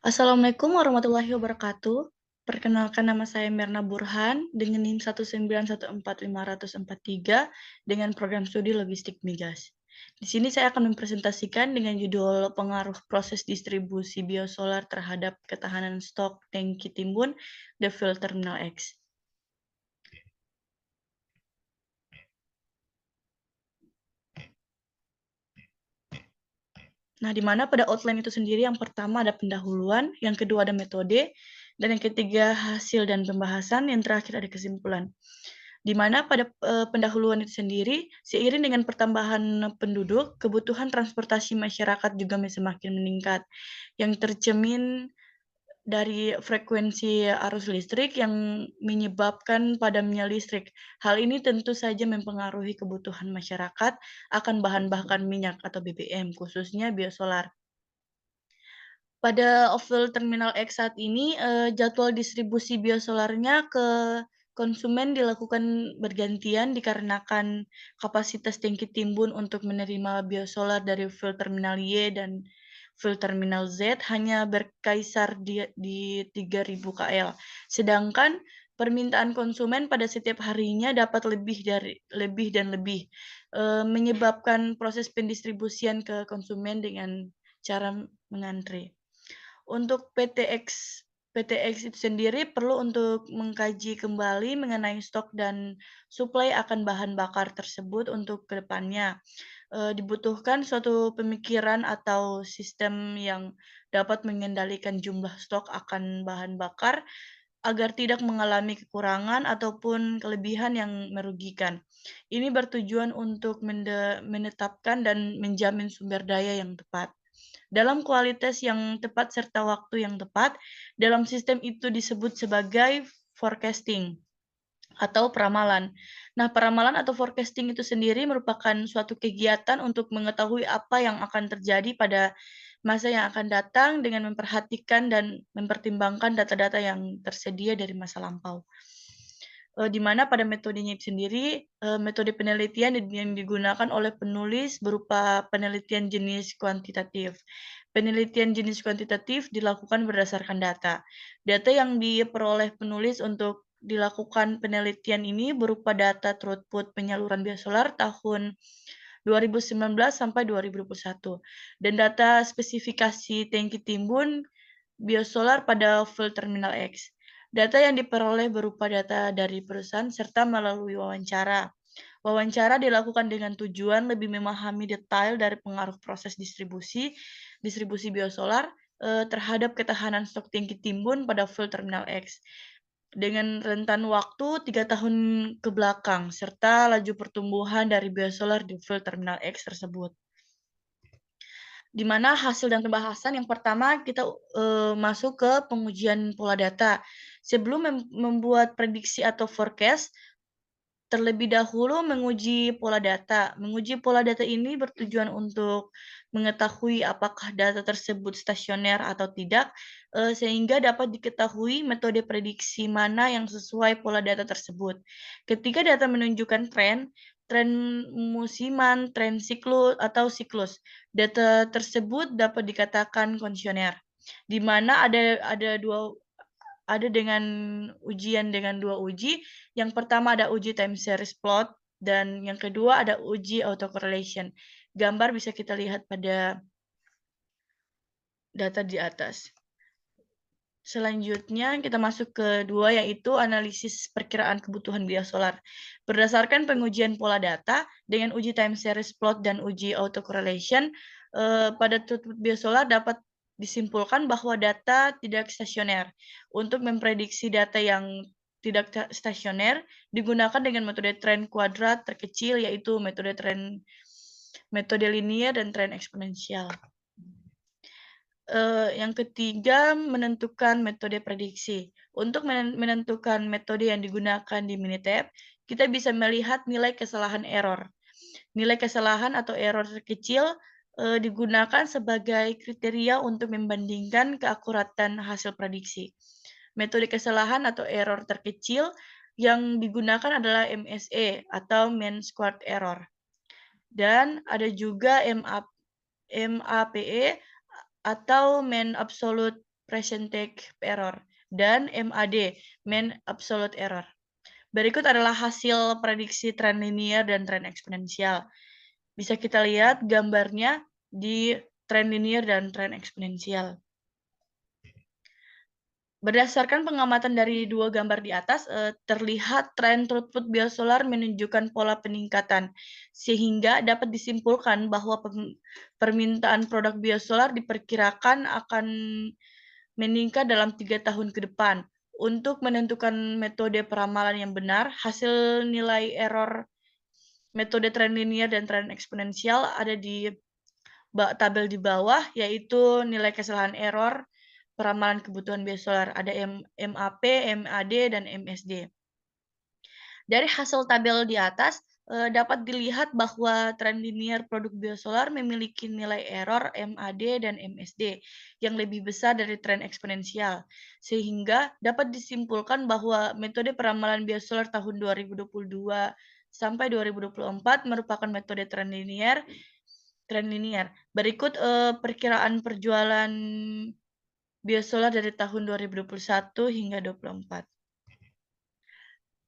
Assalamualaikum warahmatullahi wabarakatuh. Perkenalkan nama saya Mirna Burhan dengan NIM 1914543 dengan program studi Logistik Migas. Di sini saya akan mempresentasikan dengan judul pengaruh proses distribusi biosolar terhadap ketahanan stok tangki timbun The Fuel Terminal X. Nah, di mana pada outline itu sendiri yang pertama ada pendahuluan, yang kedua ada metode, dan yang ketiga hasil dan pembahasan, yang terakhir ada kesimpulan. Di mana pada pendahuluan itu sendiri, seiring dengan pertambahan penduduk, kebutuhan transportasi masyarakat juga semakin meningkat, yang tercermin dari frekuensi arus listrik yang menyebabkan padamnya listrik. Hal ini tentu saja mempengaruhi kebutuhan masyarakat akan bahan bakar minyak atau BBM, khususnya biosolar. Pada Fuel Terminal X saat ini, jadwal distribusi biosolarnya ke konsumen dilakukan bergantian dikarenakan kapasitas tangki timbun untuk menerima biosolar dari Fuel Terminal Y dan Fuel Terminal Z hanya berkisar di 3.000 KL. Sedangkan permintaan konsumen pada setiap harinya dapat lebih dan lebih, menyebabkan proses pendistribusian ke konsumen dengan cara mengantre. Untuk PTX itu sendiri perlu untuk mengkaji kembali mengenai stok dan suplai akan bahan bakar tersebut untuk kedepannya. Dibutuhkan suatu pemikiran atau sistem yang dapat mengendalikan jumlah stok akan bahan bakar agar tidak mengalami kekurangan ataupun kelebihan yang merugikan. Ini bertujuan untuk menetapkan dan menjamin sumber daya yang tepat dalam kualitas yang tepat serta waktu yang tepat. Dalam sistem itu disebut sebagai forecasting atau peramalan. Nah, peramalan atau forecasting itu sendiri merupakan suatu kegiatan untuk mengetahui apa yang akan terjadi pada masa yang akan datang dengan memperhatikan dan mempertimbangkan data-data yang tersedia dari masa lampau. Di mana pada metodenya itu sendiri, metode penelitian yang digunakan oleh penulis berupa penelitian jenis kuantitatif. Penelitian jenis kuantitatif dilakukan berdasarkan data. Data yang diperoleh penulis untuk dilakukan penelitian ini berupa data throughput penyaluran biosolar tahun 2019 sampai 2021 dan data spesifikasi tangki timbun biosolar pada Fuel Terminal X. Data yang diperoleh berupa data dari perusahaan serta melalui wawancara. Wawancara dilakukan dengan tujuan lebih memahami detail dari pengaruh proses distribusi biosolar terhadap ketahanan stok tangki timbun pada Fuel Terminal X dengan rentan waktu 3 tahun ke belakang serta laju pertumbuhan dari biosolar di Fuel Terminal X tersebut. Di mana hasil dan pembahasan yang pertama kita masuk ke pengujian pola data. Sebelum membuat prediksi atau forecast, terlebih dahulu menguji pola data. Menguji pola data ini bertujuan untuk mengetahui apakah data tersebut stasioner atau tidak, sehingga dapat diketahui metode prediksi mana yang sesuai pola data tersebut. Ketika data menunjukkan tren musiman, tren siklus, data tersebut dapat dikatakan kondisioner, di mana ada dengan ujian dengan 2 uji. Yang pertama ada uji time series plot dan yang kedua ada uji autocorrelation. Gambar bisa kita lihat pada data di atas. Selanjutnya kita masuk ke 2 yaitu analisis perkiraan kebutuhan biosolar. Berdasarkan pengujian pola data dengan uji time series plot dan uji autocorrelation, pada throughput biosolar dapat disimpulkan bahwa data tidak stasioner. Untuk memprediksi data yang tidak stasioner digunakan dengan metode tren kuadrat terkecil yaitu metode linear dan tren eksponensial. Yang ketiga, menentukan metode prediksi. Untuk menentukan metode yang digunakan di Minitab, kita bisa melihat nilai kesalahan error. Nilai kesalahan atau error terkecil digunakan sebagai kriteria untuk membandingkan keakuratan hasil prediksi. Metode kesalahan atau error terkecil yang digunakan adalah MSE atau Mean Squared Error. Dan ada juga MAPE atau Mean Absolute percentage error, dan MAD, mean absolute error. Berikut adalah hasil prediksi tren linear dan tren eksponensial. Bisa kita lihat gambarnya di tren linear dan tren eksponensial. Berdasarkan pengamatan dari dua gambar di atas, terlihat tren throughput biosolar menunjukkan pola peningkatan, sehingga dapat disimpulkan bahwa permintaan produk biosolar diperkirakan akan meningkat dalam 3 tahun ke depan. Untuk menentukan metode peramalan yang benar, hasil nilai error metode tren linear dan tren eksponensial ada di tabel di bawah, yaitu nilai kesalahan error peramalan kebutuhan biosolar. Ada MAP, MAD, dan MSD. Dari hasil tabel di atas, dapat dilihat bahwa tren linear produk biosolar memiliki nilai error MAD dan MSD yang lebih besar dari tren eksponensial, sehingga dapat disimpulkan bahwa metode peramalan biosolar tahun 2022 sampai 2024 merupakan metode tren linear. Berikut perkiraan perjualan biosolar dari tahun 2021 hingga 2024.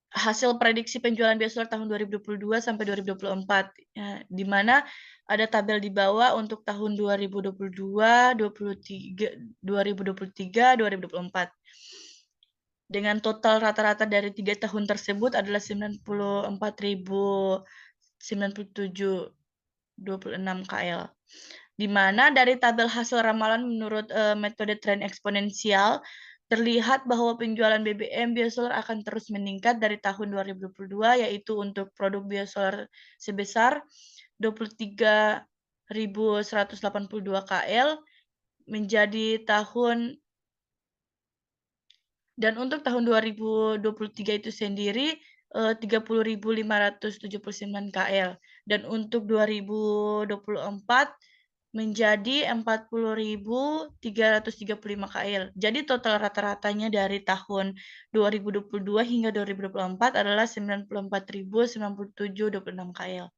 Hasil prediksi penjualan biosolar tahun 2022 sampai 2024, di mana ada tabel di bawah untuk tahun 2022, 2023, 2024. Dengan total rata-rata dari 3 tahun tersebut adalah 94.097,26 KL. Di mana dari tabel hasil ramalan menurut metode tren eksponensial, terlihat bahwa penjualan BBM biosolar akan terus meningkat dari tahun 2022, yaitu untuk produk biosolar sebesar 23.182 KL menjadi dan untuk tahun 2023 itu sendiri 30.579 KL, dan untuk 2024 menjadi 40.335 KL. Jadi total rata-ratanya dari tahun 2022 hingga 2024 adalah 94.097,26 KL.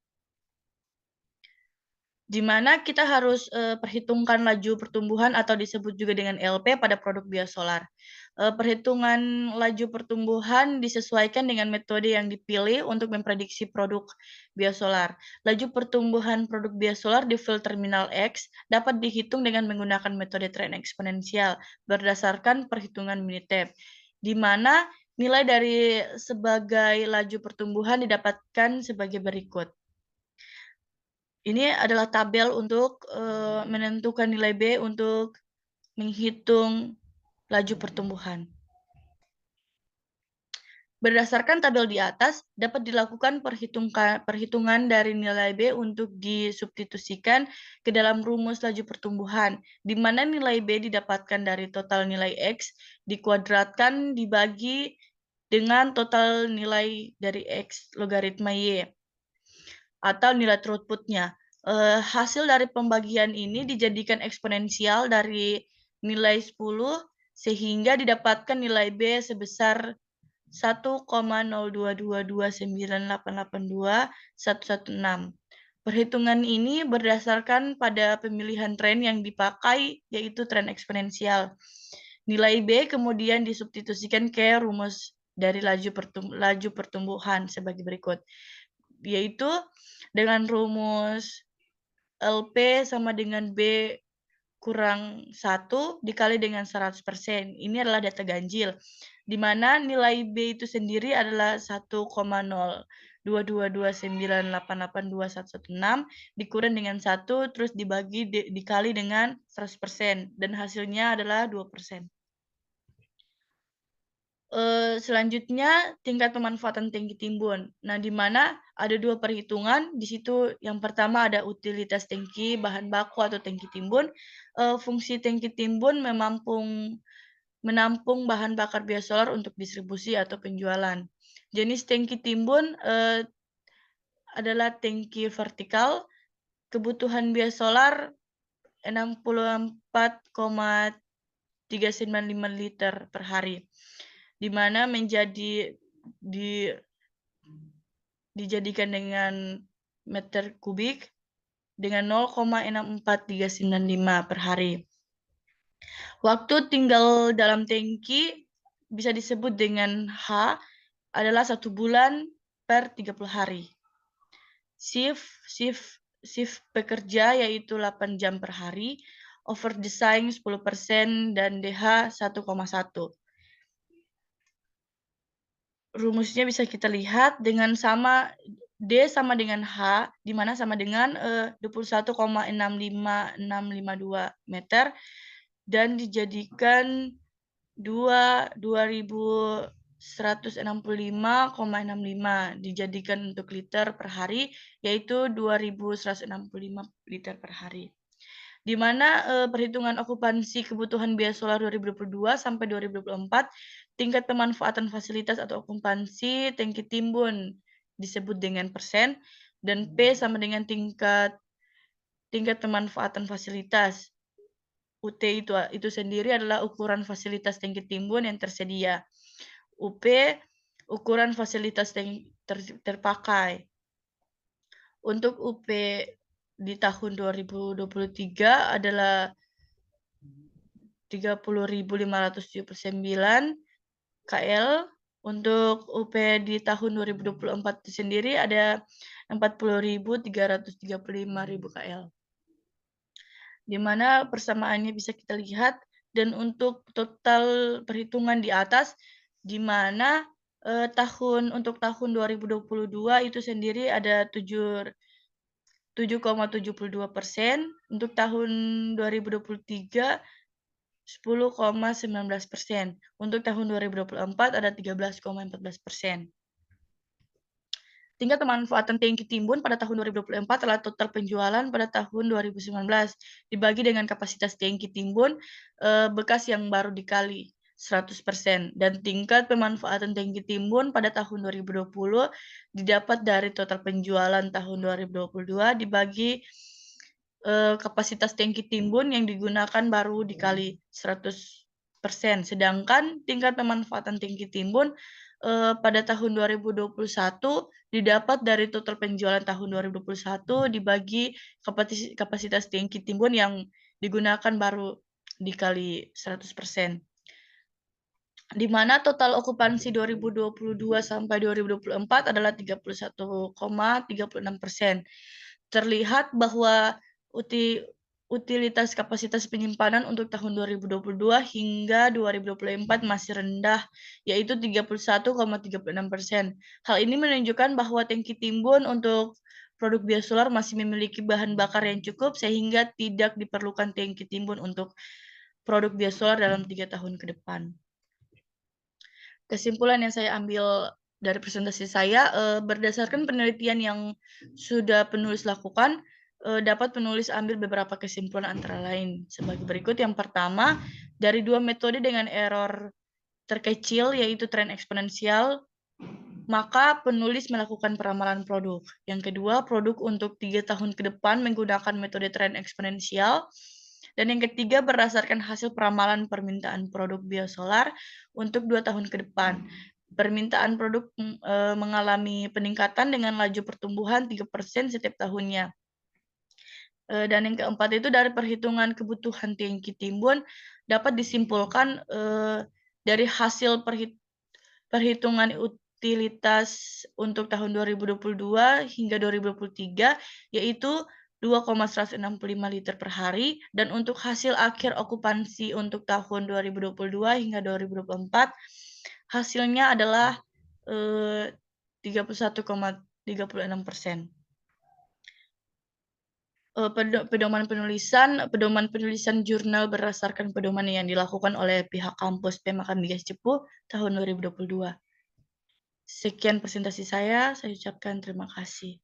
Di mana kita harus perhitungkan laju pertumbuhan atau disebut juga dengan LP pada produk biosolar. Perhitungan laju pertumbuhan disesuaikan dengan metode yang dipilih untuk memprediksi produk biosolar. Laju pertumbuhan produk biosolar di field terminal X dapat dihitung dengan menggunakan metode tren eksponensial berdasarkan perhitungan Minitab, di mana nilai dari sebagai laju pertumbuhan didapatkan sebagai berikut. Ini adalah tabel untuk menentukan nilai B untuk menghitung laju pertumbuhan. Berdasarkan tabel di atas, dapat dilakukan perhitungan dari nilai B untuk disubstitusikan ke dalam rumus laju pertumbuhan, di mana nilai B didapatkan dari total nilai X dikuadratkan dibagi dengan total nilai dari X logaritma Y, atau nilai throughput-nya. Hasil dari pembagian ini dijadikan eksponensial dari nilai 10 sehingga didapatkan nilai B sebesar 1,02229882116. Perhitungan ini berdasarkan pada pemilihan tren yang dipakai, yaitu tren eksponensial. Nilai B kemudian disubstitusikan ke rumus dari laju pertumbuhan sebagai berikut, yaitu dengan rumus LP sama dengan B kurang 1 dikali dengan 100%. Ini adalah data ganjil, di mana nilai B itu sendiri adalah 1,02229882116 dikurang dengan 1 terus dikali dengan 100%, dan hasilnya adalah 2%. Selanjutnya tingkat pemanfaatan tangki timbun. Nah, di mana ada 2 perhitungan. Di situ yang pertama ada utilitas tangki bahan baku atau tangki timbun. Fungsi tangki timbun menampung bahan bakar biosolar untuk distribusi atau penjualan. Jenis tangki timbun adalah tangki vertikal. Kebutuhan biosolar 64,395 liter per hari, di mana dijadikan dengan meter kubik dengan 0,64395 per hari. Waktu tinggal dalam tangki bisa disebut dengan H adalah 1 bulan per 30 hari. Shift shift pekerja yaitu 8 jam per hari, overdesign 10% dan DH 1,1. Rumusnya bisa kita lihat dengan sama D sama dengan H, di mana sama dengan 21,65652 meter dan dijadikan 2165,65 dijadikan untuk liter per hari, yaitu 2165 liter per hari. Di mana perhitungan okupansi kebutuhan biaya solar 2022 sampai 2024, tingkat pemanfaatan fasilitas atau okupansi tangki timbun disebut dengan persen, dan P sama dengan tingkat pemanfaatan fasilitas. UT itu sendiri adalah ukuran fasilitas tangki timbun yang tersedia. UP ukuran fasilitas terpakai. Untuk UP di tahun 2023 adalah 30.579 KL. Untuk UP di tahun 2024 sendiri ada 40.335 KL. Di mana persamaannya bisa kita lihat, dan untuk total perhitungan di atas, di mana untuk tahun 2022 itu sendiri ada 7,72%, untuk tahun 2023 10,19%, untuk tahun 2024 ada 13,14%. Tingkat pemanfaatan tangki timbun pada tahun 2024 adalah total penjualan pada tahun 2019 dibagi dengan kapasitas tangki timbun bekas yang baru dikali 100%, dan tingkat pemanfaatan tangki timbun pada tahun 2020 didapat dari total penjualan tahun 2022 dibagi kapasitas tangki timbun yang digunakan baru dikali 100%, sedangkan tingkat pemanfaatan tangki timbun pada tahun 2021 didapat dari total penjualan tahun 2021 dibagi kapasitas tangki timbun yang digunakan baru dikali 100%. Di mana total okupansi 2022 sampai 2024 adalah 31,36%. Terlihat bahwa utilitas kapasitas penyimpanan untuk tahun 2022 hingga 2024 masih rendah, yaitu 31,36%. Hal ini menunjukkan bahwa tangki timbun untuk produk biosolar masih memiliki bahan bakar yang cukup sehingga tidak diperlukan tangki timbun untuk produk biosolar dalam 3 tahun ke depan. Kesimpulan yang saya ambil dari presentasi saya, berdasarkan penelitian yang sudah penulis lakukan, dapat penulis ambil beberapa kesimpulan antara lain sebagai berikut. Yang pertama, dari 2 metode dengan error terkecil yaitu tren eksponensial, maka penulis melakukan peramalan produk. Yang kedua, produk untuk 3 tahun ke depan menggunakan metode tren eksponensial. Dan yang ketiga, berdasarkan hasil peramalan permintaan produk biosolar untuk 2 tahun ke depan. Permintaan produk mengalami peningkatan dengan laju pertumbuhan 3% setiap tahunnya. Dan yang keempat itu dari perhitungan kebutuhan tangki timbun dapat disimpulkan dari hasil perhitungan utilitas untuk tahun 2022 hingga 2023, yaitu 2,165 liter per hari, dan untuk hasil akhir okupansi untuk tahun 2022 hingga 2024 hasilnya adalah 31,36%. Pedoman penulisan jurnal berdasarkan pedoman yang dilakukan oleh pihak kampus Pemakan Migas Cepu tahun 2022. Sekian presentasi saya ucapkan terima kasih.